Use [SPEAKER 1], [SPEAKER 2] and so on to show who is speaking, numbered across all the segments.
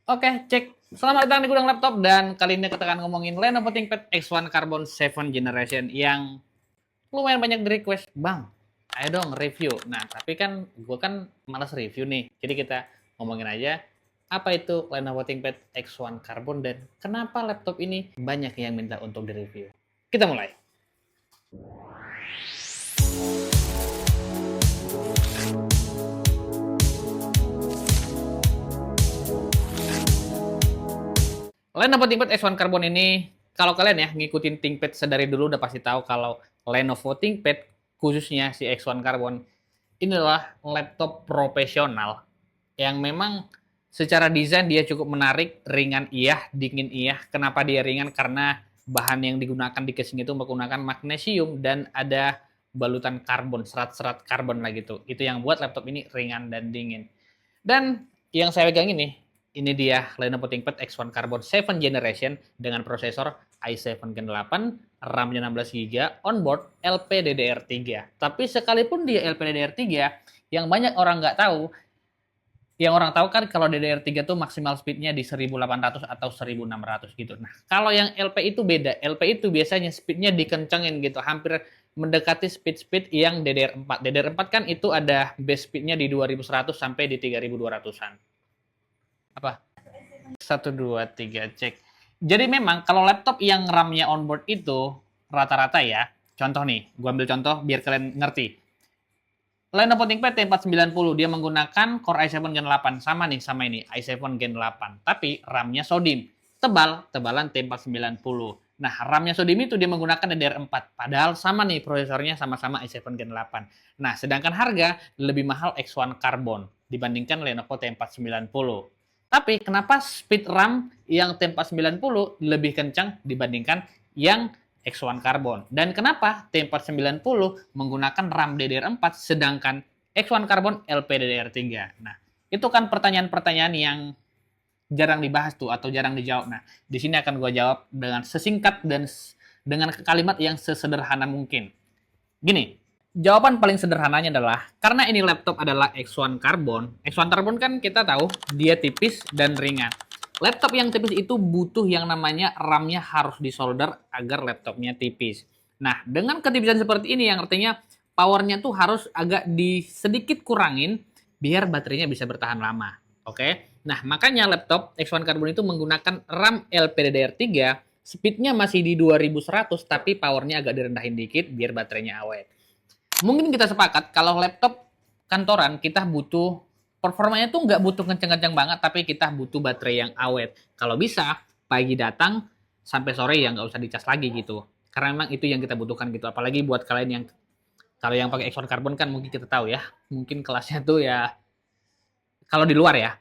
[SPEAKER 1] Oke, cek. Selamat datang di Gudang Laptop dan kali ini kita akan ngomongin Lenovo ThinkPad X1 Carbon 7 Generation yang lumayan banyak di request. Bang, ayo dong review. Nah, tapi kan gue kan malas review nih. Jadi kita ngomongin aja apa itu Lenovo ThinkPad X1 Carbon dan kenapa laptop ini banyak yang minta untuk direview. Kita mulai. Lenovo ThinkPad X1 Carbon ini, kalau kalian ya ngikutin ThinkPad sedari dulu udah pasti tahu kalau Lenovo ThinkPad, khususnya si X1 Carbon, ini adalah laptop profesional yang memang secara desain dia cukup menarik, ringan iya, dingin iya. Kenapa dia ringan? Karena bahan yang digunakan di casing itu menggunakan magnesium dan ada balutan karbon, serat-serat karbon lah gitu. Itu yang buat laptop ini ringan dan dingin. Dan yang saya pegang ini dia Lenovo ThinkPad X1 Carbon 7 Generation dengan prosesor i7 Gen 8, RAM-nya 16GB, onboard LPDDR3. Tapi sekalipun dia LPDDR3, yang banyak orang nggak tahu, yang orang tahu kan kalau DDR3 tuh maksimal speednya di 1800 atau 1600 gitu. Nah, kalau yang LP itu beda. LP itu biasanya speednya dikencengin gitu, hampir mendekati speed-speed yang DDR4. DDR4 kan itu ada base speednya di 2100 sampai di 3200-an. Apa? 1, 2, 3, cek. Jadi memang kalau laptop yang RAM-nya onboard itu rata-rata ya, contoh nih, gua ambil contoh biar kalian ngerti. Lenovo ThinkPad T490 dia menggunakan Core i7 Gen 8, sama nih sama ini i7 Gen 8, tapi RAM-nya SODIMM, tebalan T490. Nah, RAM-nya SODIMM itu dia menggunakan DDR4, padahal sama nih prosesornya sama-sama i7 Gen 8. Nah, sedangkan harga lebih mahal X1 Carbon dibandingkan Lenovo T490. Tapi kenapa speed RAM yang T490 lebih kencang dibandingkan yang X1 Carbon? Dan kenapa T490 menggunakan RAM DDR4 sedangkan X1 Carbon LPDDR3? Nah, itu kan pertanyaan-pertanyaan yang jarang dibahas tuh atau jarang dijawab. Nah, di sini akan gue jawab dengan sesingkat dan dengan kalimat yang sesederhana mungkin. Gini, jawaban paling sederhananya adalah karena ini laptop adalah X1 Carbon. X1 Carbon kan kita tahu dia tipis dan ringan. Laptop yang tipis itu butuh yang namanya RAM-nya harus disolder agar laptopnya tipis. Nah, dengan ketipisan seperti ini yang artinya powernya tuh harus agak sedikit kurangin biar baterainya bisa bertahan lama. Oke. Nah, makanya laptop X1 Carbon itu menggunakan RAM LPDDR3, speednya masih di 2100 tapi powernya agak direndahin dikit biar baterainya awet. Mungkin kita sepakat kalau laptop kantoran kita butuh performanya tuh nggak butuh kenceng-kenceng banget, tapi kita butuh baterai yang awet. Kalau bisa pagi datang sampai sore ya nggak usah dicas lagi gitu. Karena memang itu yang kita butuhkan gitu. Apalagi buat kalian yang kalau yang pakai X1 Carbon kan mungkin kita tahu ya, mungkin kelasnya tuh ya kalau di luar ya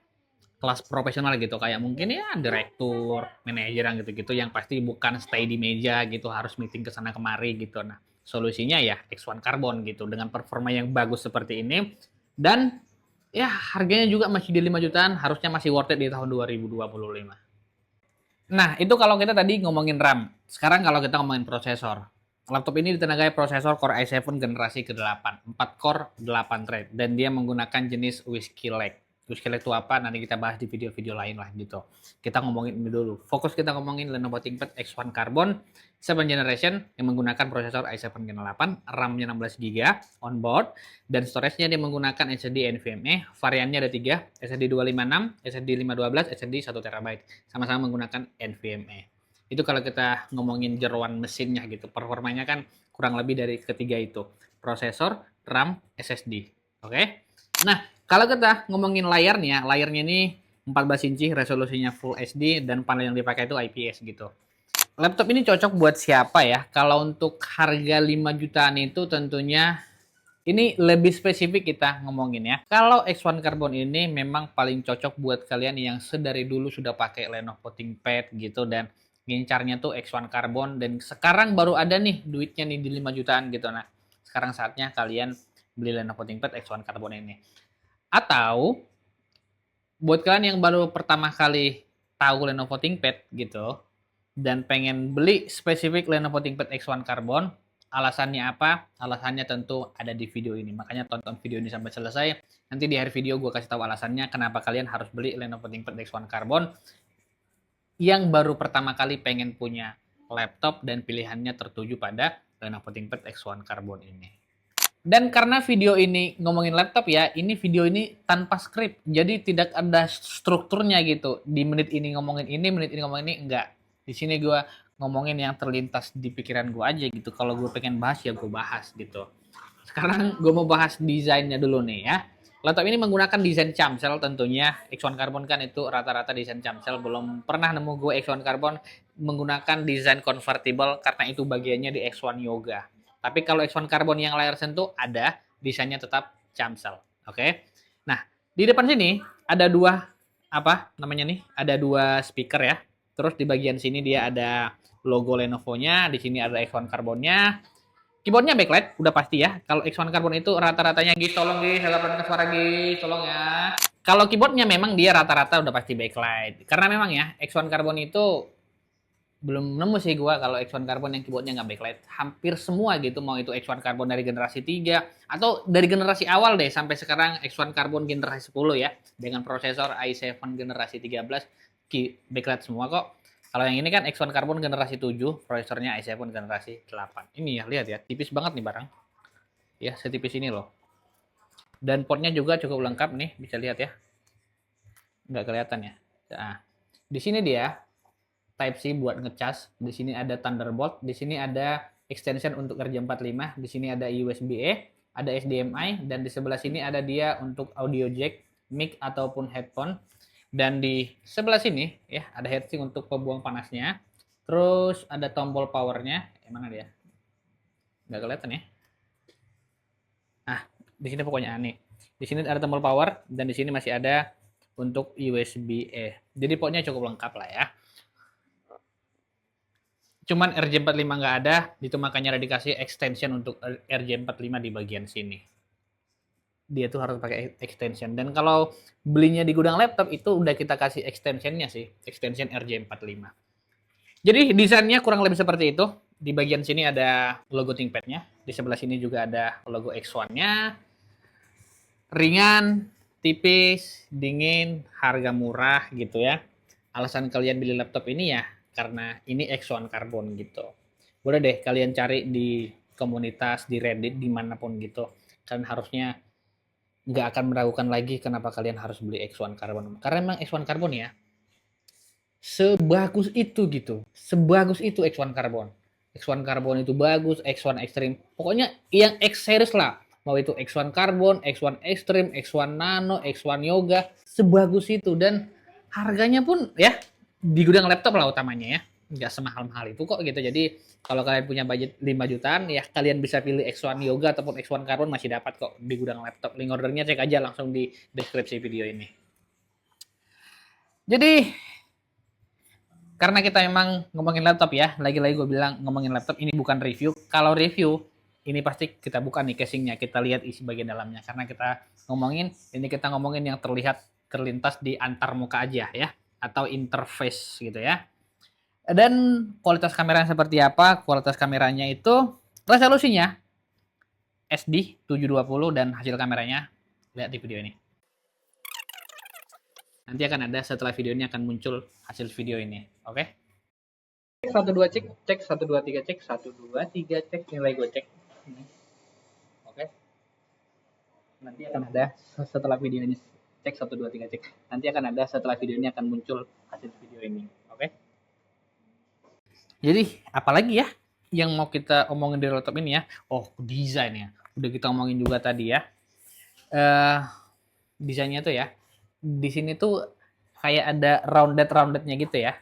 [SPEAKER 1] kelas profesional gitu kayak mungkin ya direktur, manajer gitu-gitu yang pasti bukan stay di meja gitu harus meeting ke sana kemari gitu. Nah, solusinya ya X1 Carbon gitu dengan performa yang bagus seperti ini dan ya harganya juga masih di 5 jutaan, harusnya masih worth it di tahun 2025. Nah, itu kalau kita tadi ngomongin RAM. Sekarang kalau kita ngomongin prosesor. Laptop ini ditenagai prosesor Core i7 generasi ke-8, 4 core, 8 thread, dan dia menggunakan jenis Whiskey Lake. Whiskey Lake itu apa? Nanti kita bahas di video-video lain lah gitu. Kita ngomongin ini dulu. Fokus kita ngomongin Lenovo ThinkPad X1 Carbon 7 Generation yang menggunakan prosesor i7 Gen 8, RAM-nya 16GB onboard, dan storage-nya dia menggunakan SSD NVMe. Variannya ada 3, SSD 256, SSD 512, SSD 1TB. Sama-sama menggunakan NVMe. Itu kalau kita ngomongin jeroan mesinnya gitu. Performanya kan kurang lebih dari ketiga itu. Prosesor, RAM, SSD. Oke? Nah, kalau kita ngomongin layarnya ini 14 inci, resolusinya Full HD, dan panel yang dipakai itu IPS gitu. Laptop ini cocok buat siapa ya? Kalau untuk harga 5 jutaan itu tentunya ini lebih spesifik kita ngomongin ya. Kalau X1 Carbon ini memang paling cocok buat kalian yang sedari dulu sudah pakai Lenovo ThinkPad gitu dan ngincarnya tuh X1 Carbon dan sekarang baru ada nih duitnya nih di 5 jutaan gitu. Nah, sekarang saatnya kalian beli Lenovo ThinkPad X1 Carbon ini. Atau buat kalian yang baru pertama kali tahu Lenovo ThinkPad gitu dan pengen beli spesifik Lenovo ThinkPad X1 Carbon Alasannya apa? Alasannya tentu ada di video ini. Makanya tonton video ini sampai selesai. Nanti di akhir video gue kasih tahu alasannya kenapa kalian harus beli Lenovo ThinkPad X1 Carbon yang baru pertama kali pengen punya laptop dan pilihannya tertuju pada Lenovo ThinkPad X1 Carbon ini. Dan karena video ini ngomongin laptop ya, ini video ini tanpa skrip. Jadi tidak ada strukturnya gitu. Di menit ini ngomongin ini, menit ini ngomongin ini, enggak. Di sini gue ngomongin yang terlintas di pikiran gue aja gitu. Kalau gue pengen bahas ya gue bahas gitu. Sekarang gue mau bahas desainnya dulu nih ya. Laptop ini menggunakan desain camsel tentunya. X1 Carbon kan itu rata-rata desain camsel. Belum pernah nemu gue X1 Carbon menggunakan desain convertible karena itu bagiannya di X1 Yoga. Tapi kalau X1 Carbon yang layar sentuh ada, desainnya tetap camsel. Oke. Nah, di depan sini ada dua apa namanya nih? Ada dua speaker ya. Terus di bagian sini dia ada logo Lenovo-nya, di sini ada X1 Carbon-nya. Keyboardnya backlight, udah pasti ya. Kalau X1 Carbon itu rata-ratanya gitu, tolong guys, agak pelan suara guys, tolong ya. Kalau keyboardnya memang dia rata-rata udah pasti backlight. Karena memang ya, X1 Carbon itu belum nemu sih gua kalau X1 Carbon yang keyboardnya nggak backlight. Hampir semua gitu, mau itu X1 Carbon dari generasi 3 atau dari generasi awal deh sampai sekarang X1 Carbon generasi 10 ya dengan prosesor i7 generasi 13 backlight semua kok. Kalau yang ini kan X1 Carbon generasi 7, prosesornya i7 generasi 8. Ini ya, lihat ya, tipis banget nih barang. Ya, setipis ini loh. Dan portnya juga cukup lengkap nih, bisa lihat ya. Nggak kelihatan ya. Nah, di sini dia Type-C buat ngecas. Di sini ada Thunderbolt, di sini ada extension untuk RJ45, di sini ada USB-A, ada HDMI, dan di sebelah sini ada dia untuk audio jack, mic ataupun headphone. Dan di sebelah sini ya ada heatsink untuk pembuang panasnya. Terus ada tombol powernya. Mana dia? Nggak kelihatan ya. Nah, di sini pokoknya aneh. Di sini ada tombol power dan di sini masih ada untuk USB-A. Jadi portnya cukup lengkap lah ya. Cuman RJ45 nggak ada, itu makanya ada dikasih extension untuk RJ45 di bagian sini. Dia tuh harus pakai extension. Dan kalau belinya di gudang laptop itu udah kita kasih extensionnya sih, extension RJ45. Jadi desainnya kurang lebih seperti itu. Di bagian sini ada logo ThinkPad-nya, di sebelah sini juga ada logo X1-nya. Ringan, tipis, dingin, harga murah gitu ya. Alasan kalian beli laptop ini ya karena ini X1 Carbon gitu. Boleh deh kalian cari di komunitas, di Reddit, dimanapun gitu. Kalian harusnya nggak akan meragukan lagi kenapa kalian harus beli X1 Carbon. Karena memang X1 Carbon ya, sebagus itu gitu. Sebagus itu X1 Carbon. X1 Carbon itu bagus, X1 Extreme. Pokoknya yang X series lah. Mau itu X1 Carbon, X1 Extreme, X1 Nano, X1 Yoga. Sebagus itu. Dan harganya pun ya di gudang laptop lah utamanya ya. Nggak semahal-mahal itu kok gitu. Jadi kalau kalian punya budget 5 jutaan ya kalian bisa pilih X1 Yoga ataupun X1 Carbon masih dapat kok di gudang laptop. Link ordernya cek aja langsung di deskripsi video ini. Jadi karena kita memang ngomongin laptop ya, lagi-lagi gue bilang ngomongin laptop ini bukan review. Kalau review ini pasti kita buka nih casingnya, kita lihat isi bagian dalamnya. Karena kita ngomongin yang terlihat terlintas di antar muka aja ya, atau interface gitu ya. Dan kualitas kameranya seperti apa? Kualitas kameranya itu resolusinya SD 720 dan hasil kameranya lihat di video ini. Nanti akan ada setelah video ini akan muncul hasil video ini, oke? Cek 1 2 cek 1 2 3 cek 1 2 3 cek nilai gue cek. Oke. Nanti akan ada setelah video ini cek 1 2 3 cek. Nanti akan ada setelah video ini akan muncul hasil video ini, oke? Jadi apalagi ya yang mau kita omongin di laptop ini ya? Oh, desain ya. Udah kita omongin juga tadi ya. Desainnya tuh ya. Di sini tuh kayak ada roundednya gitu ya.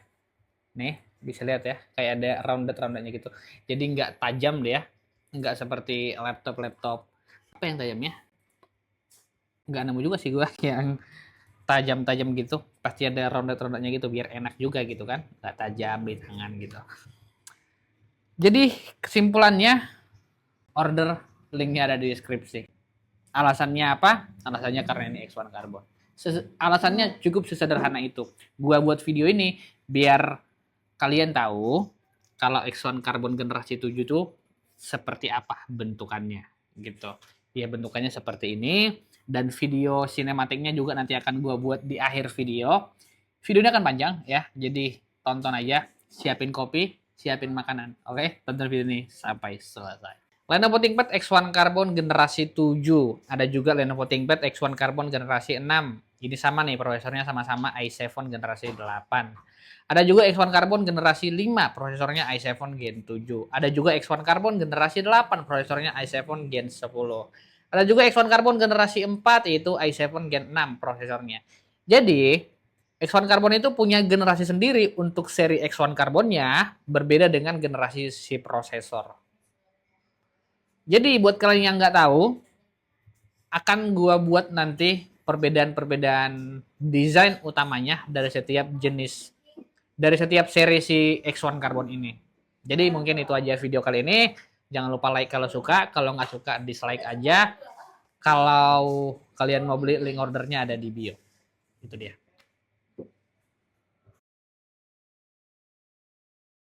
[SPEAKER 1] Nih, bisa lihat ya. Kayak ada roundednya gitu. Jadi nggak tajam deh ya. Nggak seperti laptop. Apa yang tajamnya? Nggak nemu juga sih gua yang tajam-tajam gitu. Pasti ada roundednya gitu biar enak juga gitu kan. Nggak tajam di tangan gitu. Jadi kesimpulannya, order linknya ada di deskripsi. Alasannya apa? Alasannya karena ini X1 Carbon. Alasannya cukup sesederhana itu. Gua buat video ini biar kalian tahu kalau X1 Carbon generasi 7 itu seperti apa bentukannya gitu. Ya bentukannya seperti ini, dan video sinematiknya juga nanti akan gua buat di akhir video. Videonya akan panjang ya, jadi tonton aja, siapin kopi, siapin makanan. Oke, tonton video ini sampai selesai. Lenovo ThinkPad X1 Carbon generasi 7. Ada juga Lenovo ThinkPad X1 Carbon generasi 6. Ini sama nih, prosesornya sama-sama i7 generasi 8. Ada juga X1 Carbon generasi 5, prosesornya i7 Gen 7. Ada juga X1 Carbon generasi 8, prosesornya i7 Gen 10. Ada juga X1 Carbon generasi 4, yaitu i7 Gen 6 prosesornya. Jadi, X1 Carbon itu punya generasi sendiri untuk seri X1 Carbonnya, berbeda dengan generasi si prosesor. Jadi buat kalian yang nggak tahu, akan gua buat nanti perbedaan-perbedaan desain utamanya dari setiap jenis, dari setiap seri si X1 Carbon ini. Jadi mungkin itu aja video kali ini. Jangan lupa like kalau suka, kalau nggak suka dislike aja. Kalau kalian mau beli, link ordernya ada di bio. Itu dia.